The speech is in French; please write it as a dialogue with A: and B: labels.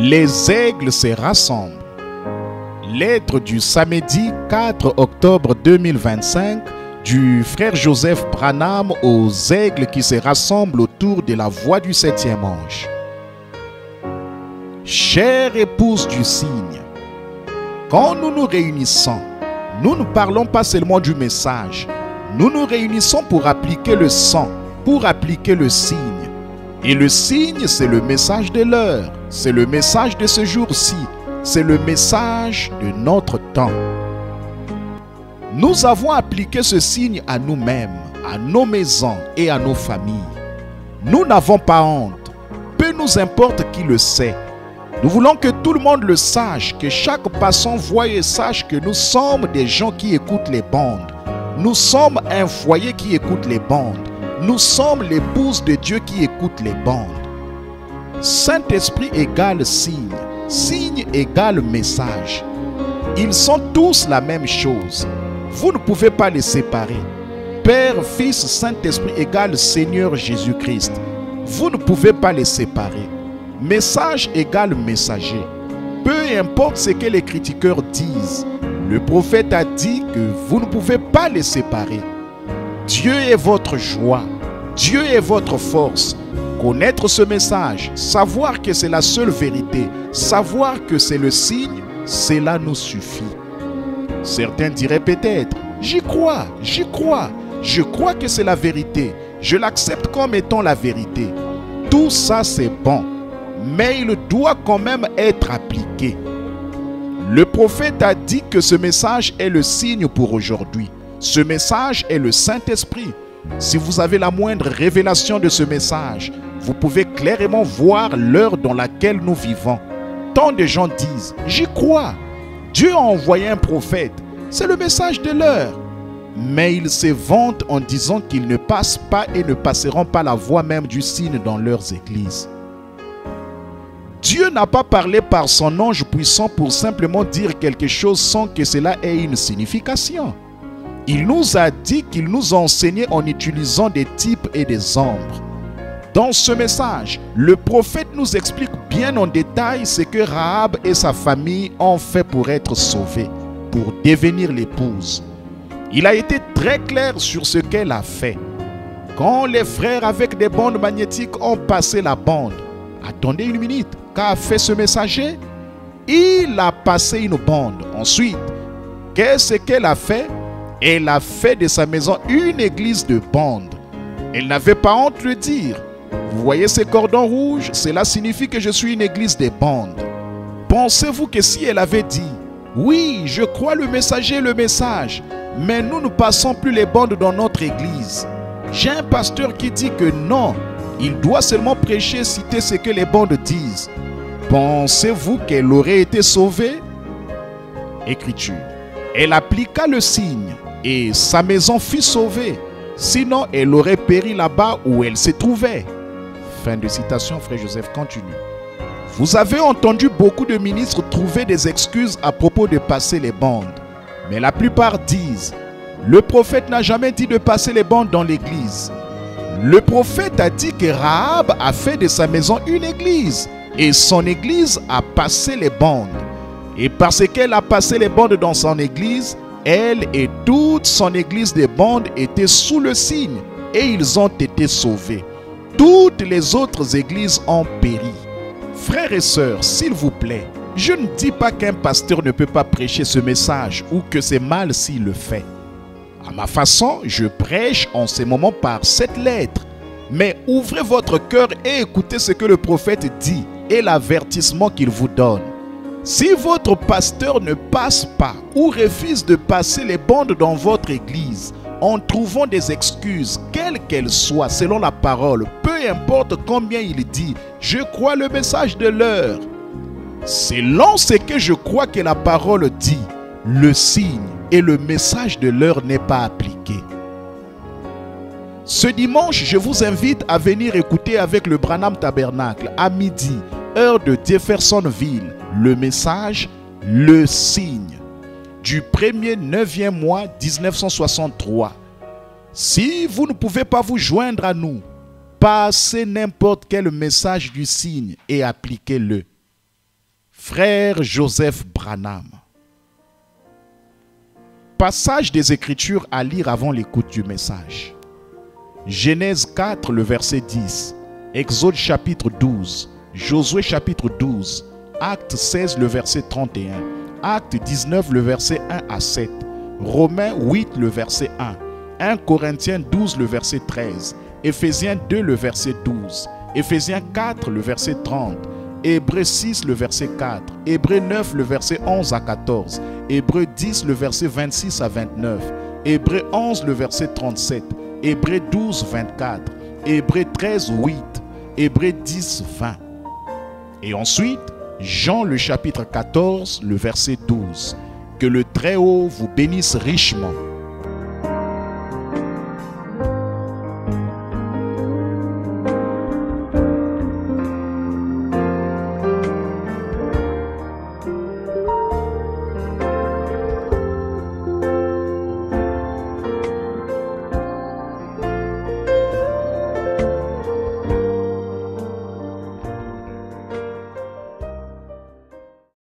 A: Les aigles se rassemblent. Lettre du samedi 4 octobre 2025 du frère Joseph Branham aux aigles qui se rassemblent autour de la voix du 7e ange. Chère épouse du cygne, quand nous nous réunissons, nous ne parlons pas seulement du message. Nous nous réunissons pour appliquer le sang, pour appliquer le signe. Et le signe, c'est le message de l'heure, c'est le message de ce jour-ci, c'est le message de notre temps. Nous avons appliqué ce signe à nous-mêmes, à nos maisons et à nos familles. Nous n'avons pas honte, peu nous importe qui le sait. Nous voulons que tout le monde le sache, que chaque passant voie et sache que nous sommes des gens qui écoutent les bandes. Nous sommes un foyer qui écoute les bandes. Nous sommes l'épouse de Dieu qui écoute les bandes. Saint-Esprit égale signe, signe égale message. Ils sont tous la même chose. Vous ne pouvez pas les séparer. Père, Fils, Saint-Esprit égale Seigneur Jésus-Christ. Vous ne pouvez pas les séparer. Message égale messager. Peu importe ce que les critiqueurs disent, le prophète a dit que vous ne pouvez pas les séparer. Dieu est votre joie. Dieu est votre force. Connaître ce message, savoir que c'est la seule vérité, savoir que c'est le signe, cela nous suffit. Certains diraient peut-être, j'y crois, je crois que c'est la vérité, je l'accepte comme étant la vérité. Tout ça c'est bon, mais il doit quand même être appliqué. Le prophète a dit que ce message est le signe pour aujourd'hui. Ce message est le Saint-Esprit. Si vous avez la moindre révélation de ce message, vous pouvez clairement voir l'heure dans laquelle nous vivons. Tant de gens disent, j'y crois. Dieu a envoyé un prophète. C'est le message de l'heure. Mais ils se vantent en disant qu'ils ne passent pas et ne passeront pas la voie même du signe dans leurs églises. Dieu n'a pas parlé par son ange puissant pour simplement dire quelque chose sans que cela ait une signification. Il nous a dit qu'il nous a enseigné en utilisant des types et des ombres. Dans ce message, le prophète nous explique bien en détail ce que Rahab et sa famille ont fait pour être sauvés, pour devenir l'épouse. Il a été très clair sur ce qu'elle a fait. Quand les frères avec des bandes magnétiques ont passé la bande, attendez une minute, qu'a fait ce messager? Il a passé une bande. Ensuite, qu'est-ce qu'elle a fait? Elle a fait de sa maison une église de bandes. Elle n'avait pas honte de le dire. Vous voyez ces cordons rouges? Cela signifie que je suis une église des bandes. Pensez-vous que si elle avait dit, oui, je crois le messager, le message, mais nous ne passons plus les bandes dans notre église. J'ai un pasteur qui dit que non, il doit seulement prêcher, citer ce que les bandes disent. Pensez-vous qu'elle aurait été sauvée? Écriture. Elle appliqua le signe et sa maison fut sauvée. Sinon, elle aurait péri là-bas où elle se trouvait. Fin de citation, frère Joseph continue. Vous avez entendu beaucoup de ministres trouver des excuses à propos de passer les bandes. Mais la plupart disent, le prophète n'a jamais dit de passer les bandes dans l'église. Le prophète a dit que Rahab a fait de sa maison une église. Et son église a passé les bandes. Et parce qu'elle a passé les bandes dans son église, elle et toute son église des bandes étaient sous le signe. Et ils ont été sauvés. Toutes les autres églises ont péri. Frères et sœurs, s'il vous plaît, je ne dis pas qu'un pasteur ne peut pas prêcher ce message ou que c'est mal s'il le fait. À ma façon, je prêche en ce moment par cette lettre. Mais ouvrez votre cœur et écoutez ce que le prophète dit et l'avertissement qu'il vous donne. Si votre pasteur ne passe pas ou refuse de passer les bandes dans votre église en trouvant des excuses, quelles qu'elles soient, selon la parole, peu importe combien il dit, je crois le message de l'heure. Selon ce que je crois que la parole dit, le signe et le message de l'heure n'est pas appliqué. Ce dimanche, je vous invite à venir écouter avec le Branham Tabernacle à midi, heure de Jeffersonville, le message, le signe, du 1er 9e mois 1963. Si vous ne pouvez pas vous joindre à nous, passez n'importe quel message du signe et appliquez-le. Frère Joseph Branham. Passage des Écritures à lire avant l'écoute du message. Genèse 4, le verset 10. Exode chapitre 12. Josué chapitre 12. Acte 16, le verset 31. Acte 19, le verset 1 à 7. Romains 8, le verset 1. 1 Corinthiens 12, le verset 13. Éphésiens 2, le verset 12. Éphésiens 4, le verset 30. Hébreux 6, le verset 4. Hébreux 9, le verset 11 à 14. Hébreux 10, le verset 26 à 29. Hébreux 11, le verset 37. Hébreux 12, 24. Hébreux 13, 8. Hébreux 10, 20. Et ensuite, Jean le chapitre 14, le verset 12. Que le Très-Haut vous bénisse richement